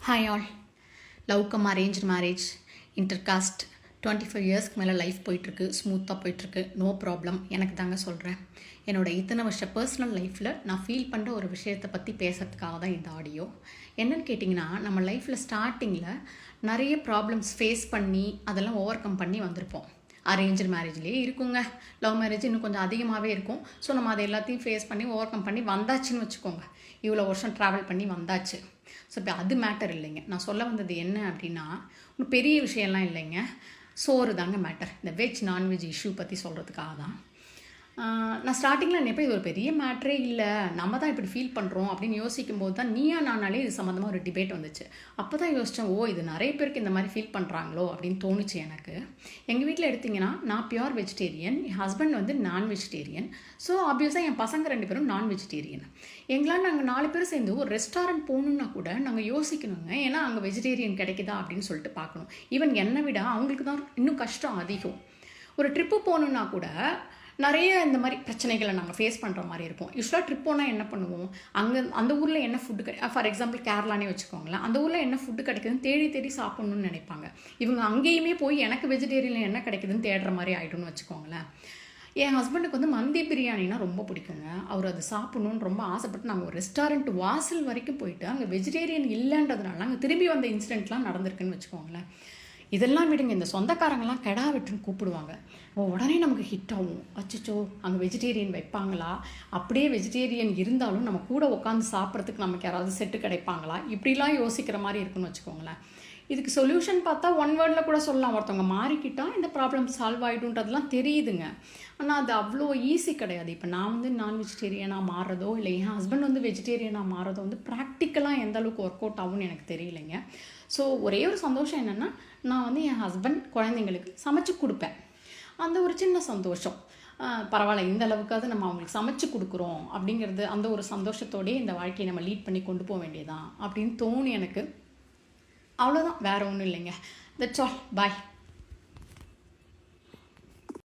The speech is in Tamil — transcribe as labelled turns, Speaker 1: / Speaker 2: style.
Speaker 1: Hi all. Love cum arranged marriage, intercaste 25 இயர்ஸ்க்கு மேலே லைஃப் போயிட்டுருக்கு, ஸ்மூத்தாக போயிட்டுருக்கு, நோ ப்ராப்ளம். எனக்கு தாங்க சொல்கிறேன். என்னோடய இத்தனை வருஷ பர்சனல் லைஃப்பில் நான் ஃபீல் பண்ணுற ஒரு விஷயத்தை பற்றி பேசுகிறதுக்காக தான் இந்த ஆடியோ. என்னென்னு கேட்டிங்கன்னா, நம்ம லைஃப்பில் ஸ்டார்டிங்கில் நிறைய ப்ராப்ளம்ஸ் ஃபேஸ் பண்ணி அதெல்லாம் ஓவர் கம் பண்ணி வந்திருப்போம். அரேஞ்சு மேரேஜ்லேயே இருக்குங்க, லவ் மேரேஜ் இன்னும் கொஞ்சம் அதிகமாகவே இருக்கும். ஸோ நம்ம அதை எல்லாத்தையும் ஃபேஸ் பண்ணி ஓவர் கம் பண்ணி வந்தாச்சுன்னு வச்சுக்கோங்க. இவ்வளோ வருஷம் ட்ராவல் பண்ணி வந்தாச்சு. ஸோ இப்போ அது மேட்டர் இல்லைங்க. நான் சொல்ல வந்தது என்ன அப்படின்னா, ஒன்றும் பெரிய விஷயம்லாம் இல்லைங்க, சோறு தாங்க மேட்டர். இந்த வெஜ் நான்வெஜ் இஷ்யூ பற்றி சொல்கிறதுக்காக தான். நான் ஸ்டார்டிங்கில் நினைப்பேன் இது ஒரு பெரிய மேட்ரே இல்லை, நம்ம தான் இப்படி ஃபீல் பண்ணுறோம் அப்படின்னு யோசிக்கும் போது தான் நீயா நானாலே இது சம்மந்தமாக ஒரு டிபேட் வந்துச்சு. அப்போ தான் யோசித்தேன், ஓ இது நிறைய பேருக்கு இந்த மாதிரி ஃபீல் பண்ணுறாங்களோ அப்படின்னு தோணுச்சு எனக்கு. எங்கள் வீட்டில் எடுத்திங்கன்னா, நான் பியூர் வெஜிடேரியன், என் ஹஸ்பண்ட் வந்து நான் வெஜிடேரியன். ஸோ ஆப்வியஸாக என் பசங்க 2 பேரும் நான் வெஜிடேரியன். எங்களால் நாங்கள் 4 பேர் சேர்ந்து ஒரு ரெஸ்டாரண்ட் போகணுன்னா கூட நாங்கள் யோசிக்கணுங்க. ஏன்னா அங்கே வெஜிடேரியன் கிடைக்குதா அப்படின்னு சொல்லிட்டு பார்க்கணும். ஈவன் என்னை விட அவங்களுக்கு தான் இன்னும் கஷ்டம் அதிகம். ஒரு ட்ரிப்பு போகணுன்னா கூட நிறைய இந்த மாதிரி பிரச்சனைகளை நாங்கள் ஃபேஸ் பண்ணுற மாதிரி இருக்கும். யூஸ்வலாக ட்ரிப் போனால் என்ன பண்ணுவோம், அங்கே அந்த ஊரில் என்ன ஃபுட்டு ஃபார் எக்ஸாம்பிள் கேரளானே வச்சுக்கோங்களேன், அந்த ஊரில் என்ன ஃபுட்டு கிடைக்குதுன்னு தேடி தேடி சாப்பிட்ணுன்னு நினைப்பாங்க. இவங்க அங்கேயுமே போய் எனக்கு வெஜிடேரியனில் என்ன கிடைக்குதுன்னு தேடுற மாதிரி ஆகிடும்னு வச்சுக்கோங்களேன். என் ஹஸ்பண்டுக்கு வந்து மந்தி பிரியாணினா ரொம்ப பிடிக்குங்க. அவர் அது சாப்பிட்ணுன்னு ரொம்ப ஆசைப்பட்டு நாங்கள் ஒரு ரெஸ்டாரண்ட் வாசல் வரைக்கும் போயிட்டு அங்கே வெஜிடேரியன் இல்லைன்றதுனால அங்கே திரும்பி வந்த இன்சிடென்ட்லாம் நடந்திருக்குன்னு வச்சுக்கோங்களேன். இதெல்லாம் விடுங்க, இந்த சொந்தக்காரங்களாம் கெடா விட்டுன்னு கூப்பிடுவாங்க. உடனே நமக்கு ஹிட் ஆகும். அச்சோ அங்கே வெஜிடேரியன் வைப்பாங்களா, அப்படியே வெஜிடேரியன் இருந்தாலும் நம்ம கூட உட்காந்து சாப்பிட்றதுக்கு நமக்கு யாராவது செட்டு கிடைப்பாங்களா, இப்படிலாம் யோசிக்கிற மாதிரி இருக்குன்னு வச்சுக்கோங்களேன். இதுக்கு சொல்யூஷன் பார்த்தா ஒன் வேர்டில் கூட சொல்லலாம், ஒருத்தவங்க மாறிக்கிட்டால் இந்த ப்ராப்ளம் சால்வ் ஆகிடுன்றதுலாம் தெரியுதுங்க. ஆனால் அது அவ்வளோ ஈஸி கிடையாது. இப்போ நான் வந்து நான் வெஜிடேரியனாக மாறுறதோ இல்லை என் ஹஸ்பண்ட் வந்து வெஜிடேரியனாக மாறுறதோ வந்து ப்ராக்டிக்கலாக எந்த அளவுக்கு ஒர்க் அவுட் ஆகும்னு எனக்கு தெரியலைங்க. ஸோ ஒரே ஒரு சந்தோஷம் என்னென்னா, நான் வந்து என் ஹஸ்பண்ட் குழந்தைங்களுக்கு சமைச்சு கொடுப்பேன். அந்த ஒரு சின்ன சந்தோஷம், பரவாயில்ல இந்த அளவுக்காவது நம்ம அவங்களுக்கு சமைச்சு கொடுக்குறோம் அப்படிங்கிறது, அந்த ஒரு சந்தோஷத்தோடயே இந்த வாழ்க்கையை நம்ம லீட் பண்ணி கொண்டு போக வேண்டியதான் அப்படின்னு தோணு எனக்கு. அவ்வளோதான், வேறு ஒன்றும் இல்லைங்க. That's all. பாய்.